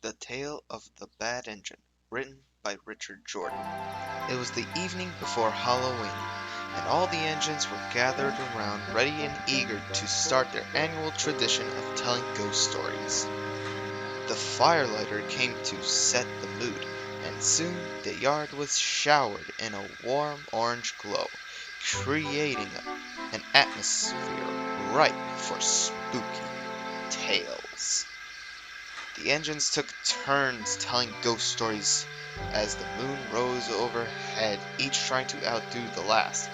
The Tale of the Bad Engine, written by Richard Jordon. It was the evening before Halloween, and all the engines were gathered around, ready and eager to start their annual tradition of telling ghost stories. The firelighter came to set the mood, and soon the yard was showered in a warm orange glow, creating an atmosphere ripe for spooky tales. The engines took turns telling ghost stories as the moon rose overhead, each trying to outdo the last.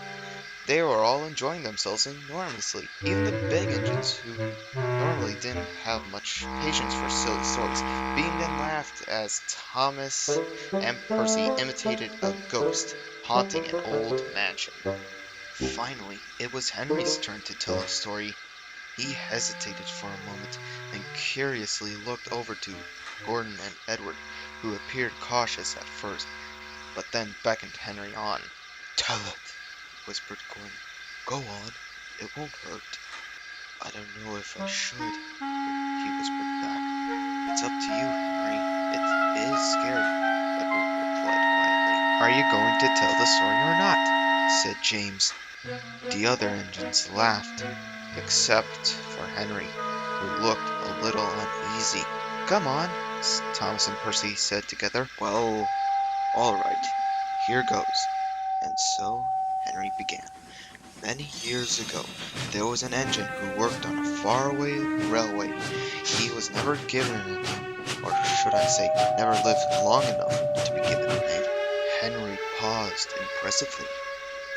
They were all enjoying themselves enormously, even the big engines, who normally didn't have much patience for silly stories, beamed and laughed as Thomas and Percy imitated a ghost haunting an old mansion. Finally, it was Henry's turn to tell a story. He hesitated for a moment, and curiously looked over to Gordon and Edward, who appeared cautious at first, but then beckoned Henry on. "Tell it," whispered Gordon. "Go on, it won't hurt." "I don't know if I should," he whispered back. "It's up to you, Henry. It is scary," Edward replied quietly. "Are you going to tell the story or not?" said James. The other engines laughed, except for Henry, who looked a little uneasy. "Come on," Thomas and Percy said together. "Well, all right, here goes." And so Henry began. Many years ago, there was an engine who worked on a faraway railway. He was never given a name, or should I say, never lived long enough to be given a name. Henry paused impressively.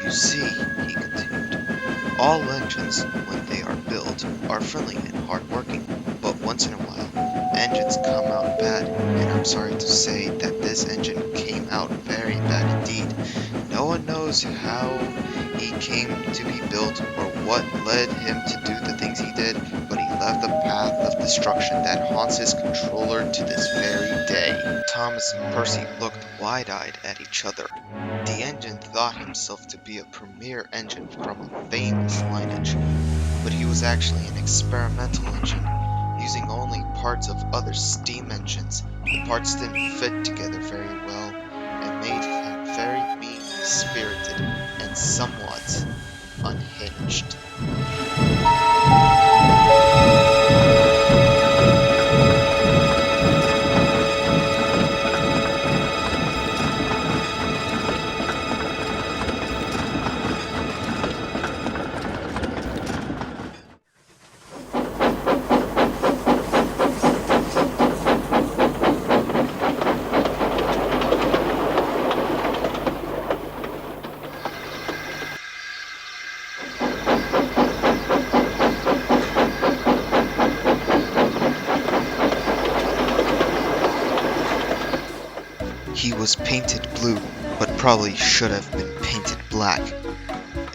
"You see," he continued, "all engines, when they are built, are friendly and hard-working, but once in a while, engines come out bad, and I'm sorry to say that this engine came out very bad indeed. No one knows how he came to be built or what led him to do the things he did, but he left a path of destruction that haunts his controller to this very day." Thomas and Percy looked wide-eyed at each other. The engine thought himself to be a premier engine from a famous lineage, but he was actually an experimental engine, using only parts of other steam engines. The parts didn't fit together very well, and made him very mean-spirited and somewhat unhinged. He was painted blue, but probably should have been painted black.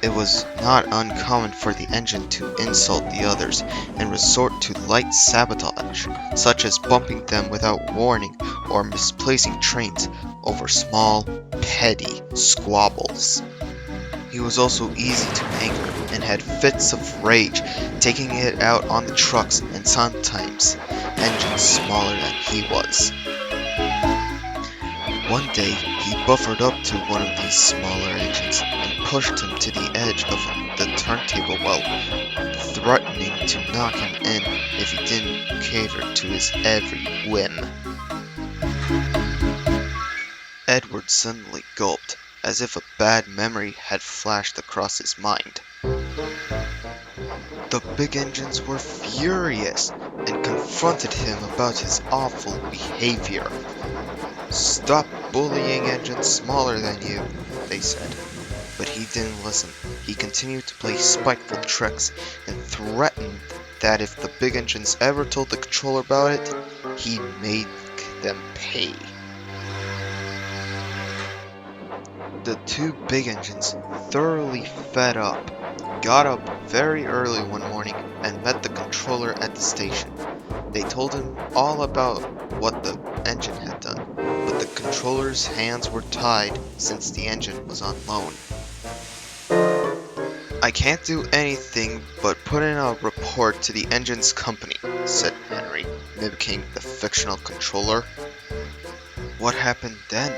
It was not uncommon for the engine to insult the others and resort to light sabotage, such as bumping them without warning or misplacing trains over small, petty squabbles. He was also easy to anger and had fits of rage, taking it out on the trucks and sometimes engines smaller than he was. One day, he buffered up to one of these smaller engines and pushed him to the edge of the turntable while threatening to knock him in if he didn't cater to his every whim. Edward suddenly gulped, as if a bad memory had flashed across his mind. The big engines were furious and confronted him about his awful behavior. "Stop bullying engines smaller than you," they said. But he didn't listen. He continued to play spiteful tricks and threatened that if the big engines ever told the controller about it, he'd make them pay. The two big engines, thoroughly fed up, got up very early one morning and met the controller at the station. They told him all about what the engine had done, but the controller's hands were tied since the engine was on loan. "I can't do anything but put in a report to the engine's company," said Henry, mimicking the fictional controller. What happened then?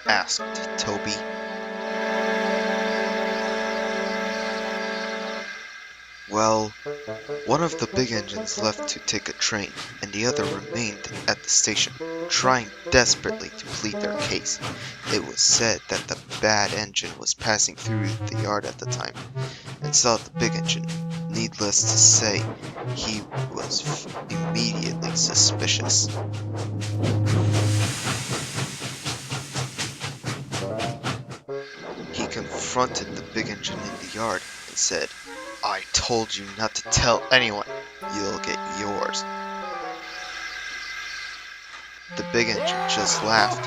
Asked Toby. Well, one of the big engines left to take a train, and the other remained at the station, trying desperately to plead their case. It was said that the bad engine was passing through the yard at the time, and saw the big engine. Needless to say, he was immediately suspicious. He confronted the big engine in the yard and said, "I told you not to tell anyone. You'll get yours." The big engine just laughed,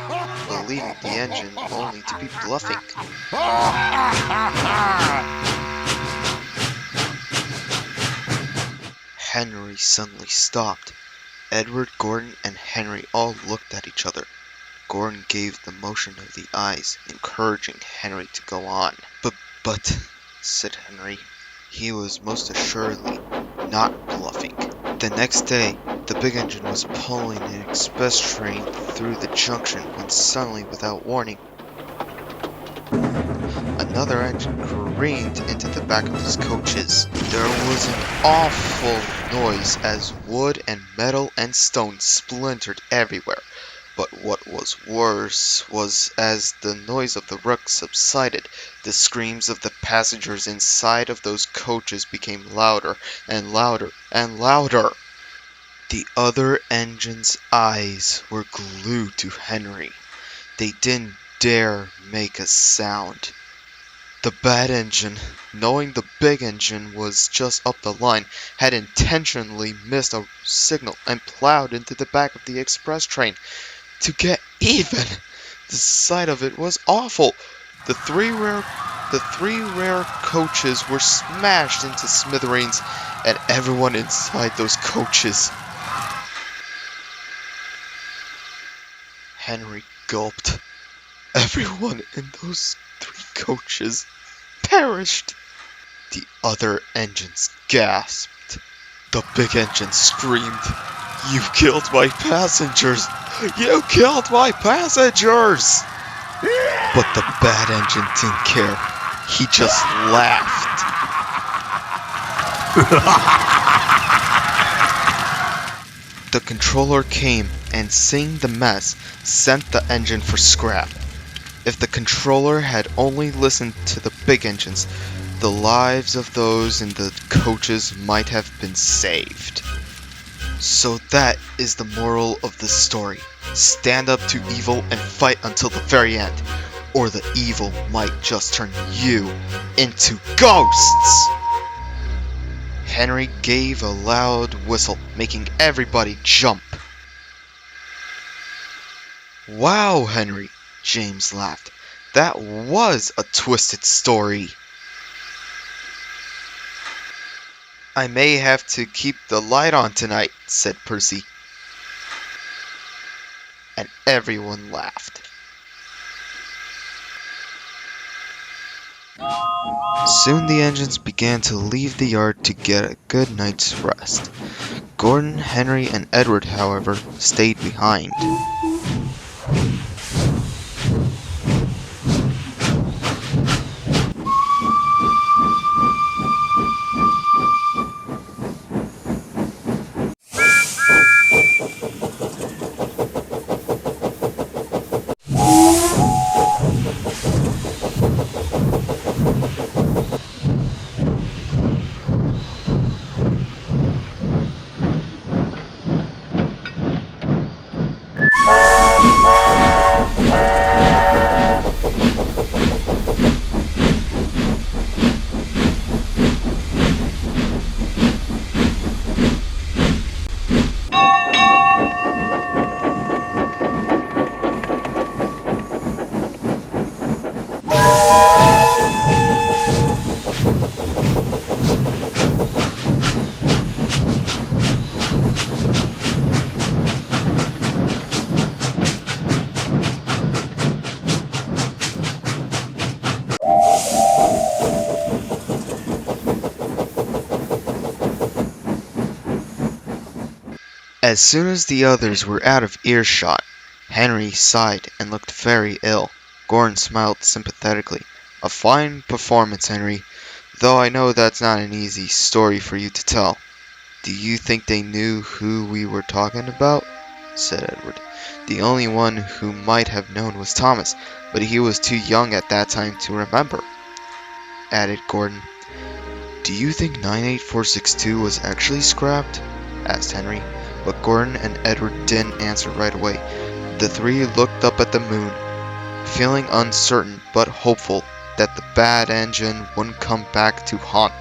believing the engine only to be bluffing. Henry suddenly stopped. Edward, Gordon, and Henry all looked at each other. Gordon gave the motion of the eyes, encouraging Henry to go on. But, said Henry, he was most assuredly not bluffing. The next day, the big engine was pulling an express train through the junction when suddenly, without warning, another engine careened into the back of his coaches. There was an awful noise as wood and metal and stone splintered everywhere. But what was worse was as the noise of the wreck subsided, the screams of the passengers inside of those coaches became louder and louder and louder. The other engine's eyes were glued to Henry. They didn't dare make a sound. The bad engine, knowing the big engine was just up the line, had intentionally missed a signal and plowed into the back of the express train. To get even! The sight of it was awful. The three rare coaches were smashed into smithereens, and everyone inside those coaches. Henry gulped. Everyone in those 3 coaches perished. The other engines gasped. The big engine screamed, "You killed my passengers! You killed my passengers!" But the bad engine didn't care. He just laughed. The controller came and, seeing the mess, sent the engine for scrap. If the controller had only listened to the big engines, the lives of those in the coaches might have been saved. So that is the moral of this story. Stand up to evil and fight until the very end, or the evil might just turn you into ghosts! Henry gave a loud whistle, making everybody jump. Wow, Henry, James laughed. That was a twisted story. I may have to keep the light on tonight, said Percy. And everyone laughed. Soon the engines began to leave the yard to get a good night's rest. Gordon, Henry, and Edward, however, stayed behind. As soon as the others were out of earshot, Henry sighed and looked very ill. Gordon smiled sympathetically. A fine performance, Henry, though I know that's not an easy story for you to tell. Do you think they knew who we were talking about? Said Edward. The only one who might have known was Thomas, but he was too young at that time to remember, added Gordon. Do you think 98462 was actually scrapped? Asked Henry, but Gordon and Edward didn't answer right away. The three looked up at the moon, feeling uncertain but hopeful that the bad engine wouldn't come back to haunt